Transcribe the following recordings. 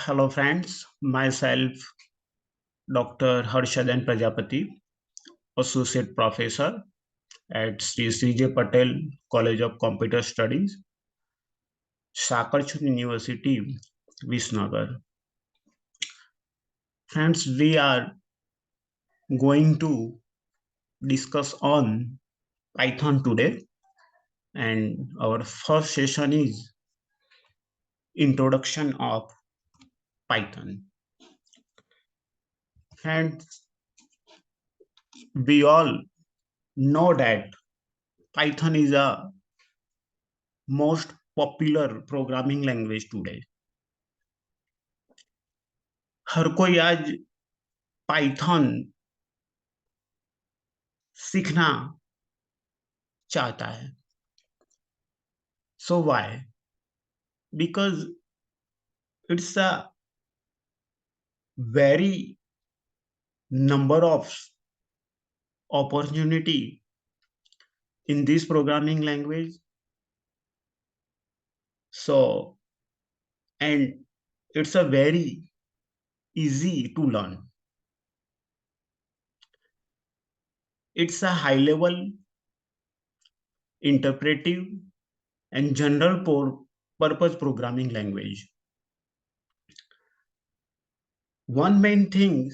Hello friends, myself Dr. Harshadan Prajapati, Associate Professor at Sri J. Patel College of Computer Studies, Sakarchand University, Visnagar. Friends, we are going to discuss on Python today, and our first session is Introduction of Python. Friends, we all know that Python is a most popular programming language today. हर कोई आज Python सीखना चाहता है. So why? Because it's a very number of opportunity in this programming language. So, and it's a very easy to learn. It's a high level, interpretive, and general purpose programming language. One main thing,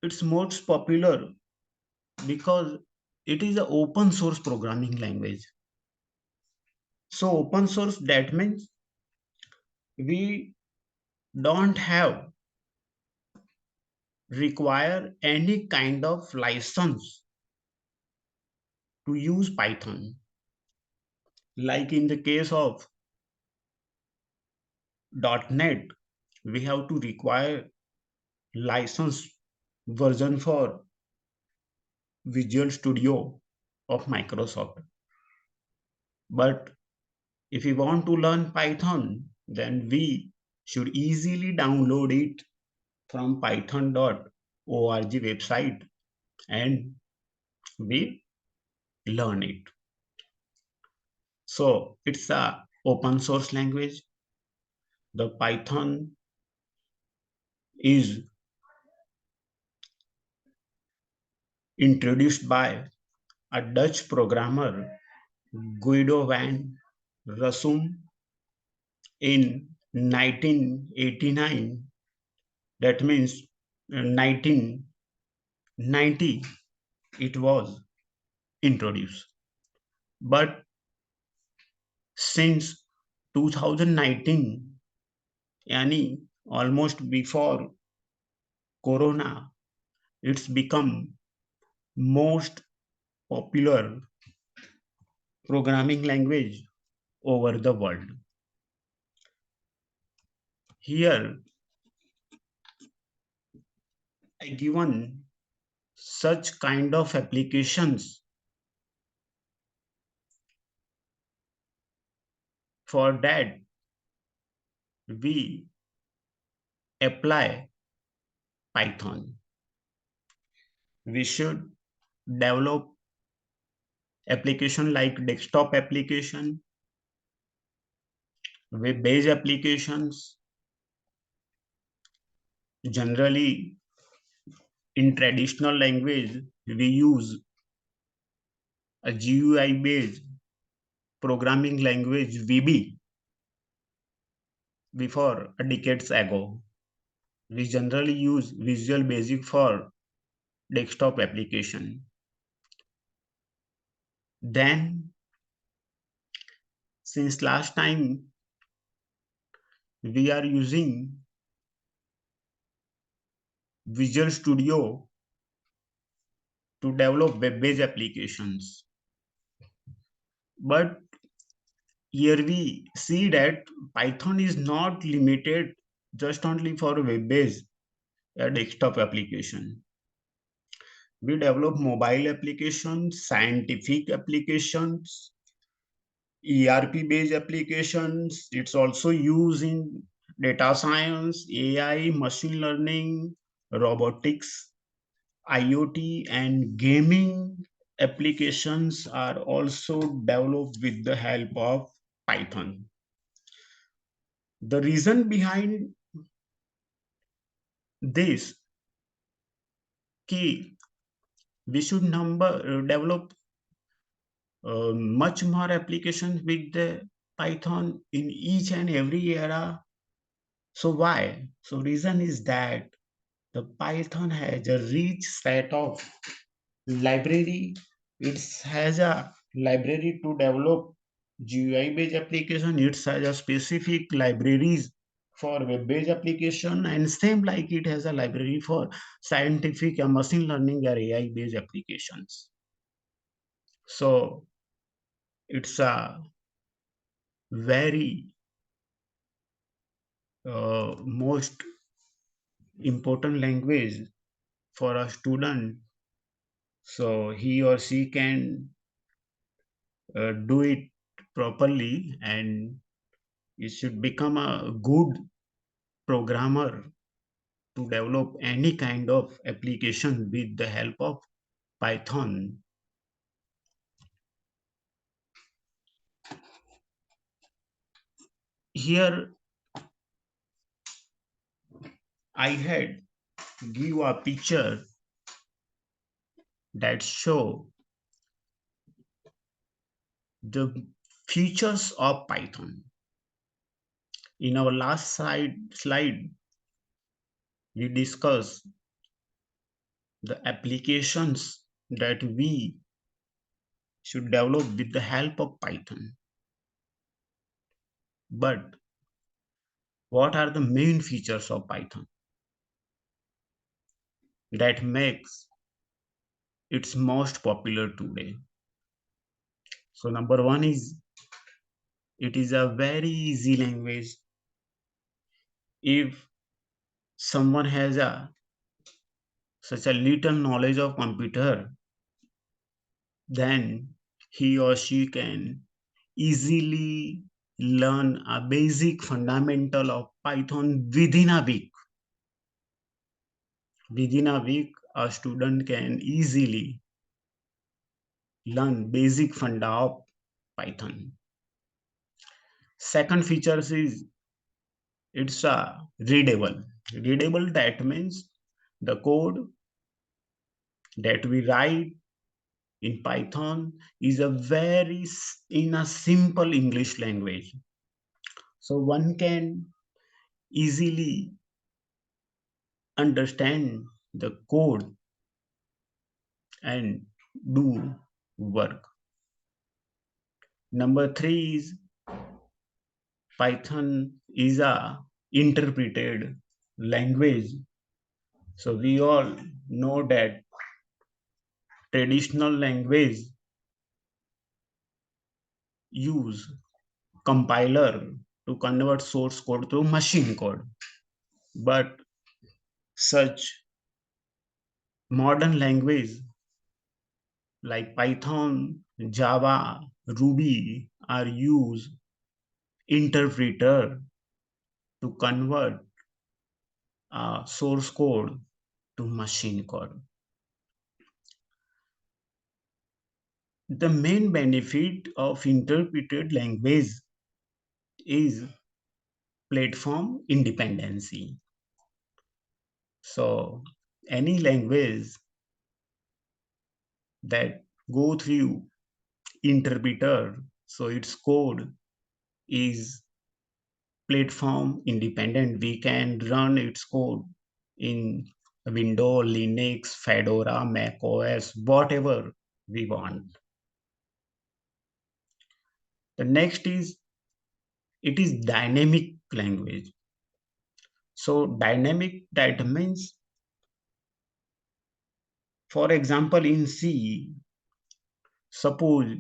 it's most popular because it is an open source programming language. So open source, that means we don't have require any kind of license to use Python. Like in the case of .NET, we have to require license version for Visual Studio of Microsoft. But if we want to learn Python, then we should easily download it from python.org website and we learn it. So it's a open source language. The Python is introduced by a Dutch programmer, Guido van Rossum, in 1989. That means 1990 it was introduced. But since 2019, yani almost before Corona, it's become most popular programming language over the world. Here, I given such kind of applications. For that, we apply Python. We should develop application like desktop application, web-based applications. Generally, in traditional language, we use a GUI-based programming language VB before a decades ago. We generally use Visual Basic for desktop application. Then, since last time, we are using Visual Studio to develop web-based applications. But here we see that Python is not limited just only for web-based desktop application. We develop mobile applications, scientific applications, ERP-based applications. It's also used in data science, AI, machine learning, robotics, IoT, and gaming applications are also developed with the help of Python. The reason behind this key we should develop much more applications with the Python in each and every era. So why? So reason is that the Python has a rich set of library. It has a library to develop GUI based application. It has a specific libraries for web based application, and same like it has a library for scientific and machine learning or AI based applications. So it's a very most important language for a student, so he or she can do it properly, and you should become a good programmer to develop any kind of application with the help of Python. Here I had give a picture that show the features of Python. In our last slide we discussed the applications that we should develop with the help of Python. But what are the main features of Python that makes it most popular today? So number one is it is a very easy language. If someone has a such a little knowledge of computer, then he or she can easily learn a basic fundamental of Python within a week. Within a week, a student can easily learn basic funda of Python. Second features is it's a readable. Readable, that means the code that we write in Python is a in a simple English language. So one can easily understand the code and do work. Number three is Python is a interpreted language. So we all know that traditional language use compiler to convert source code to machine code. But such modern language like Python, Java, Ruby are use interpreter to convert source code to machine code. The main benefit of interpreted language is platform independency. So any language that go through interpreter, so its code is platform independent. We can run its code in Windows, Linux, Fedora, Mac OS, whatever we want. The next is it is dynamic language. So dynamic, that means, for example, in C, suppose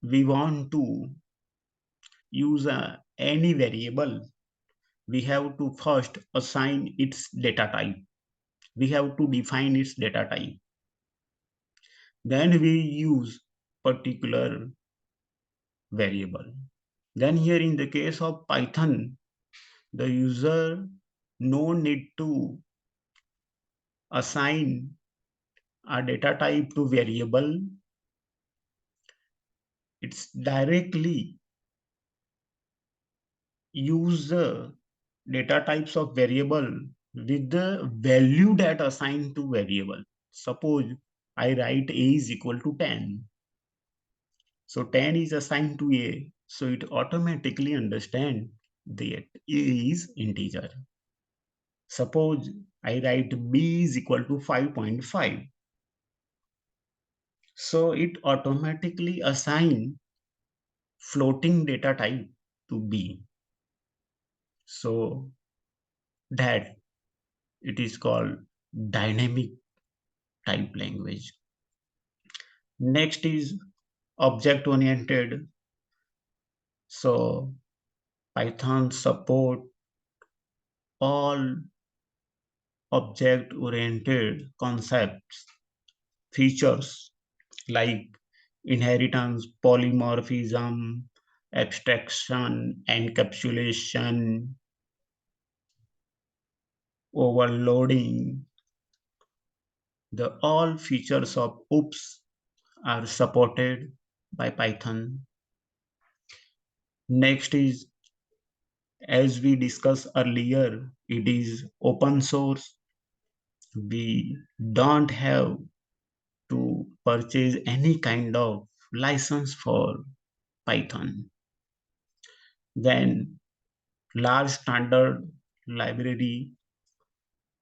we want to use any variable, we have to first assign its data type. We have to define its data type. Then we use particular variable. Then here in the case of Python, the user no need to assign a data type to variable. It's directly use the data types of variable with the value that assigned to variable. Suppose I write a is equal to 10. So 10 is assigned to a. So it automatically understand that a is integer. Suppose I write b is equal to 5.5. So it automatically assign floating data type to b. So that it is called dynamic type language. Next is object oriented. So Python support all object oriented concepts, features like inheritance, polymorphism, abstraction, encapsulation, overloading. The all features of OOPS are supported by Python. Next is, as we discussed earlier, it is open source. We don't have to purchase any kind of license for Python. Then large standard library.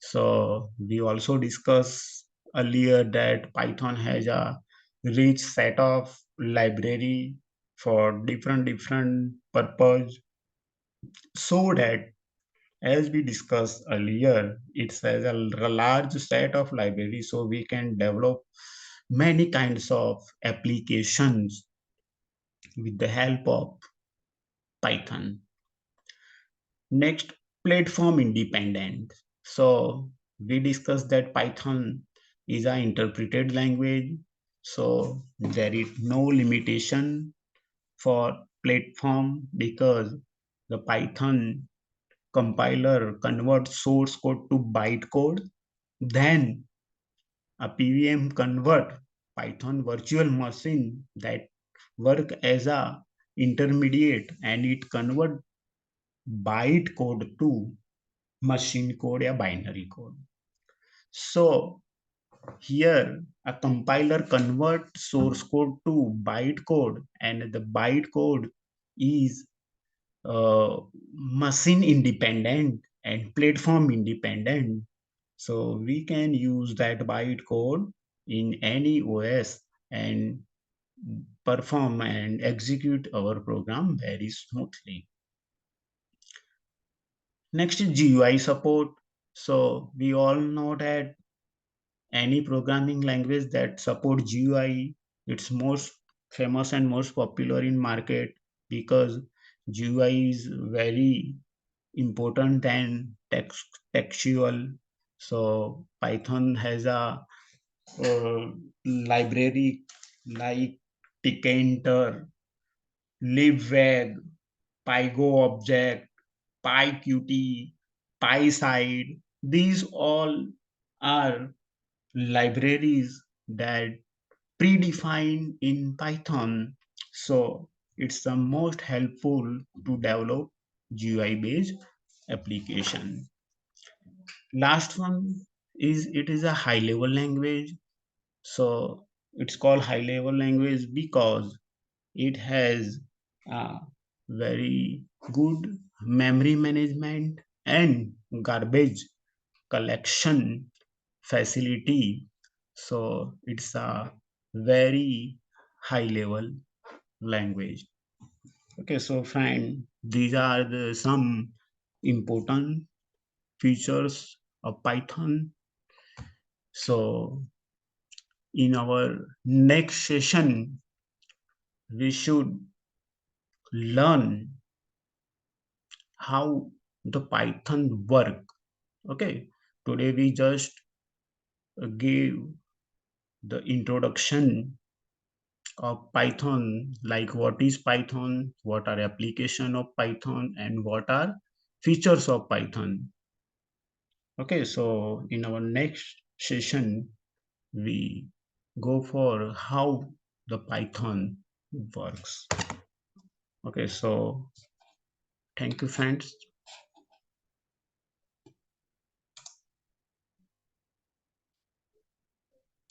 So we also discussed earlier that Python has a rich set of library for different purpose, so that as we discussed earlier, it has a large set of libraries, so we can develop many kinds of applications with the help of Python. Next, platform independent. So we discussed that Python is an interpreted language, so there is no limitation for platform because the Python compiler converts source code to bytecode. Then a PVM convert Python virtual machine that work as a intermediate, and it convert bytecode to machine code or binary code. So here a compiler converts source code to bytecode, and the bytecode is machine independent and platform independent. So we can use that bytecode in any OS and perform and execute our program very smoothly. Next is GUI support. So we all know that any programming language that support GUI, it's most famous and most popular in market because GUI is very important than textual. So Python has a library like tkinter, libveg, pygo object, pyqt, pyside. These all are libraries that predefined in Python. So it's the most helpful to develop GUI based application. Last one is, it is a high level language. So it's called high level language because it has a very good memory management and garbage collection facility. So it's a very high level language. Okay, so fine. These are the some important features of Python. So in our next session, we should learn how the Python work. Okay, today we just gave the introduction of Python, like what is Python, what are application of Python, and what are features of Python. Okay, so in our next session, we go for how the Python works. Okay, so thank you, friends.